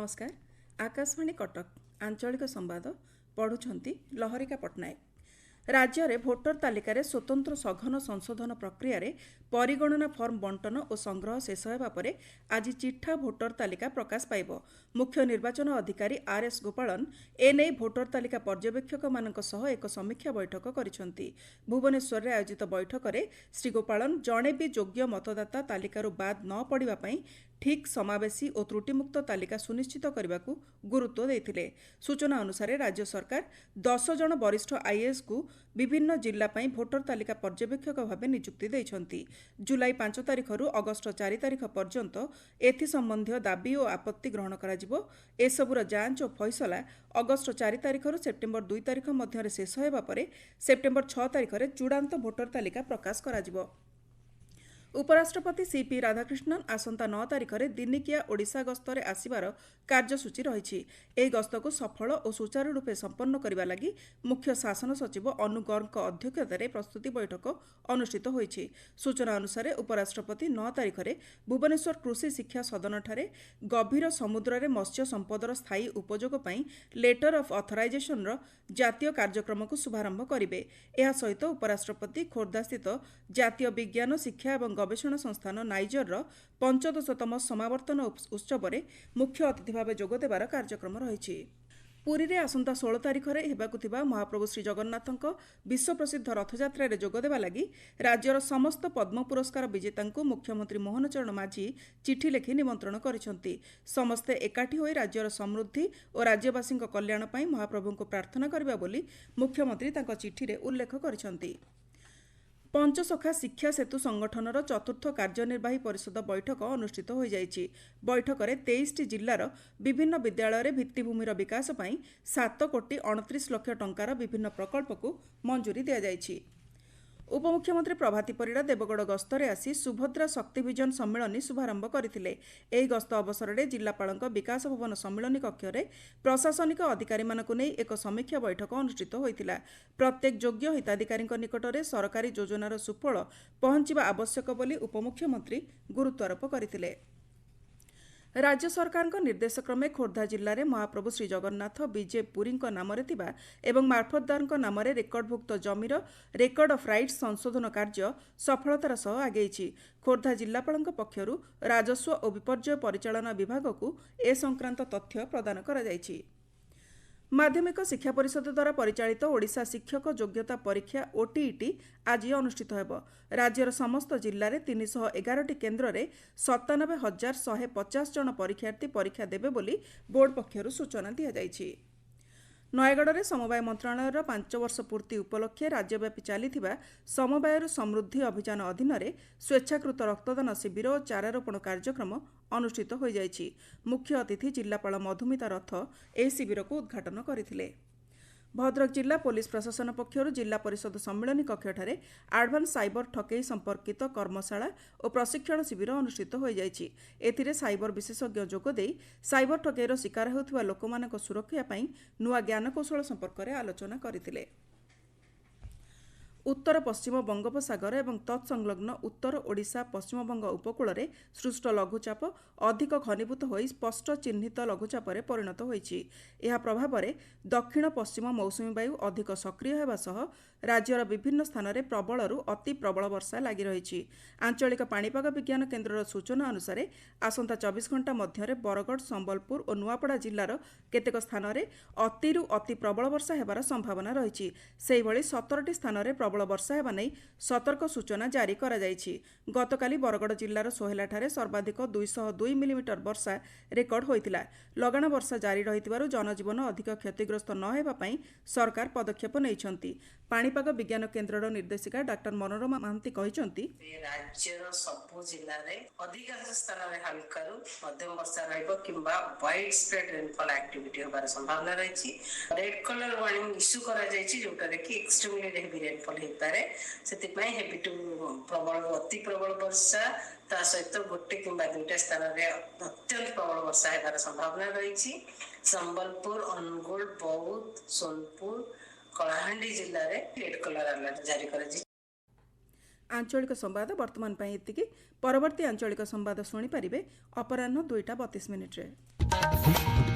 नमस्कार। आकाशवाणी कटक आंचलिक संवाद पढ़ुछंती लहरिका पट्टनायक। राज्य में भोटर तालिकार स्वतंत्र सघन संशोधन प्रक्रिया परिगणना फर्म बंटन और संग्रह शेष होगा पर आज चिठा भोटर तालिका प्रकाश पाइब। मुख्य निर्वाचन अधिकारी आर.एस. गोपालन एने भोटर तालिका पर्यवेक्षक मानक सह एक समीक्षा बैठक करिसेंती। भुवनेश्वर में आयोजित बैठक में श्री गोपालन जड़े भी योग्य मतदाता तालिकारु बाद न पड़िबा पई ठीक समावेशी और त्रुटिमुक्त तालिका सुनिश्चित करने को गुरुत्व देते। सूचना अनुसार राज्य सरकार 10 जन वरिष्ठ आईएएस को विभिन्न जिला भोटर तालिका पर्यवेक्षक भाव नियुक्ति देइछंती। जुलाई 5 तारिख रु अगस्ट 4 तारिख पर्यंत एथि संबंधी दाबी और आपत्ति ग्रहण कराजिबो। एसबुर जांच और फैसला अगस्ट 4 तारिख रु सेप्टेम्बर 2 तारिख मध्य शेष होगा पर सेप्टेम्बर 6 तारिख में चूड़ांत भोटर तालिका प्रकाश कराजिबो। उपराष्ट्रपति सीपी राधाकृष्णन आसंता 9 तारिख में दिनिकिया ओडिशा गस्तरे आसिबार कार्यसूची रही। यह गस्त को सफल और सुचारू रूपे संपन्न करने लगी मुख्य शासन सचिव अनु गर्ग अध्यक्षतार प्रस्तुति बैठक अनुष्ठित होईछि। सूचना अनुसार उपराष्ट्रपति 9 तारिख में भुवनेश्वर कृषि शिक्षा सदन ठारे गभीर समुद्र में मत्स्य संपदर स्थायी उपयोग पर लेटर ऑफ ऑथराइजेशन जातीय कार्यक्रम को शुभारंभ करेंगे। यह सहित उपराष्ट्रपति खोर्धा स्थित जातीय विज्ञान शिक्षा और गवेषणा संस्थान नाइजर 15तम समावर्तन उत्सव में मुख्य अतिथि भाव जोगदेवार कार्यक्रम रही। पुरी रे आसंता 16 तारिख में हेबाकुथिबा महाप्रभु श्री जगन्नाथଙ୍କ विश्व प्रसिद्ध रथयात्रा जोगदेवा लगी राज्यर समस्त पद्म पुरस्कार विजेता मुख्यमंत्री मोहन चरण माझी चिठी लिखि निमंत्रण करिसेंती। समस्ते एकाठी होई राज्यर समृद्धि और राज्यवासी कल्याण पई महाप्रभु को प्रार्थना करिबा बोली मुख्यमंत्री तांको चिठी रे उल्लेख करिसेंती। पंचसखा शिक्षा सेतु संगठनर चतुर्थ कार्यनिर्वाही परिषद बैठक अनुष्ठित हो जाइछि। बैठक में 23 जिलार विभिन्न विद्यालय भित्तिभूमिर विकास पई 7 कोटी 29 लाख टंकार विभिन्न प्रकल्प को मंजूरी दिया जाइछि। उपमुख्यमंत्री प्रभाती परिड़ा देवगढ़ गस्तरे आसी सुभद्रा शक्तिभिजन सम्मिलनी शुभारंभ करथिले। एही गस्त अवसर में जिलापालଙ୍କ विकास भवन सम्मिलनी कक्ष में प्रशासनिक अधिकारी मानकु नै एक समीक्षा बैठक अनुष्ठित होइतिला। प्रत्येक योग्य हिताधिकारी निकट में सरकारी योजनार सुफल पहुंचवा आवश्यक बोली उपमुख्यमंत्री गुरुत्वारोप करथिले। राज्य सरकार निर्देशक्रमे खोर्धा जिले में महाप्रभु श्री जगन्नाथ विजे पुरी नाम एवं मार्फतदार नाम रेकर्डभुक्त जमीर रेकर्ड ऑफ राइट्स संशोधन कार्य सफलतार सह आगेई। खोर्धा जिलापाल पक्षरु राजस्व और विपर्यय परिचालना विभाग को ए संक्रांत तथ्य प्रदान करा जायछि। माध्यमिक शिक्षा परिषद द्वारा परिचालित ओडिशा शिक्षक योग्यता परीक्षा ओटीईटी आज अनुष्ठित होब। राज्यर समस्त जिले में 311 केन्द्र में 97,150 जन परीक्षार्थी परीक्षा देबे बोली बोर्ड पक्षरु सूचना दिया जायछि। नयगढ़ में समवाय मंत्रालय 5 वर्ष पूर्ति उपलक्षे राज्यव्यापी चली समवाय समृद्धि अभियान अधीन स्वेच्छाकृत रक्तदान शिविर और चारारोपण कार्यक्रम अनुष्ठित हो जाइछि। मुख्य अतिथि जिलापाल मधुमिता रथ ए शिविर को उद्घाटन करथिले। भद्रक जिला पुलिस प्रशासन पक्षर जिला परिषद सम्मिलनी कक्षठारे एडवांस साइबर ठकेई संपर्कित कर्मशाला और प्रशिक्षण शिविर अनुष्ठित हो जाइछि। एथिरे साइबर विशेषज्ञ जोगदे साइबर ठकेईर शिकार हेउथिबा लोकमानक सुरक्षा पई नुआ ज्ञानकौशल संपर्क में आलोचना करथिले। उत्तर पश्चिम बंगोपसागर एवं तत्संलग्न उत्तर ओडिशा पश्चिमबंग उपकूल में सृष्ट लघुचाप अधिक घनीभूत हो स्पष्ट चिन्हित लघुचाप परिणत होइछि। यह प्रभाव में दक्षिण पश्चिम मौसुमी वायु अधिक सक्रिय होगा सह राज्यर विभिन्न स्थान में प्रबलरू अति प्रबल वर्षा लगी रही। आंचलिक पाणीपाग विज्ञान केन्द्र सूचना अनुसार आसंता 24 घंटा मध्य बरगढ़ संबलपुर और नुआपड़ा जिलार केतेक स्थान में अतिरू अति प्रबल वर्षा होबार संभावना रही। सेहि भली 17टी स्थान में प्रबल वर्षा हेबा नै सतर्क सूचना जारी करा जायछि। गतकाली बरगढ़ जिलार सोहेलाठारे सर्वाधिक 202 मिलीमीटर वर्षा रेकर्ड होइतिला। लगाण वर्षा जारी रहितिबारु जनजीवन अधिक क्षतिग्रस्त न हेबा पई सरकार पदक्षेप नैछंती। पाणीपाग विज्ञान केन्द्रर निर्देशिका डाक्टर मनोरमा महांती कहिसंती राज्यर सबु जिल्ला रे अधिकांश स्थान रे हल्कारू मध्यम वर्षा रहइबो किंबा वाइड स्प्रेड रेनफॉल एक्टिविटी होबार संभावना रहिछि। रेड कलर वार्निंग इश्यू करा जायछि जोटा रे कि एक्सट्रीमली हेवी रेनफॉल हेपारे सेतिपई हेवी टू प्रबल अति प्रबल वर्षा ता सहित गोटे किंबा दुईटा स्थान रे अत्यंत प्रबल वर्षा हेबार संभावना रहिछि। संबलपुर अनुगुल बौद्ध सोनपुर कलाहांडी जिल्ला रे रेड कलर अलर्ट जारी कराଯାଇଛି। आंचलिक संवाद वर्तमान एतिकी। परवर्ती आंचलिक संवाद शुणी पारिबे अपराह्न 2टा 32 मिनिट रे। ଘଟଣା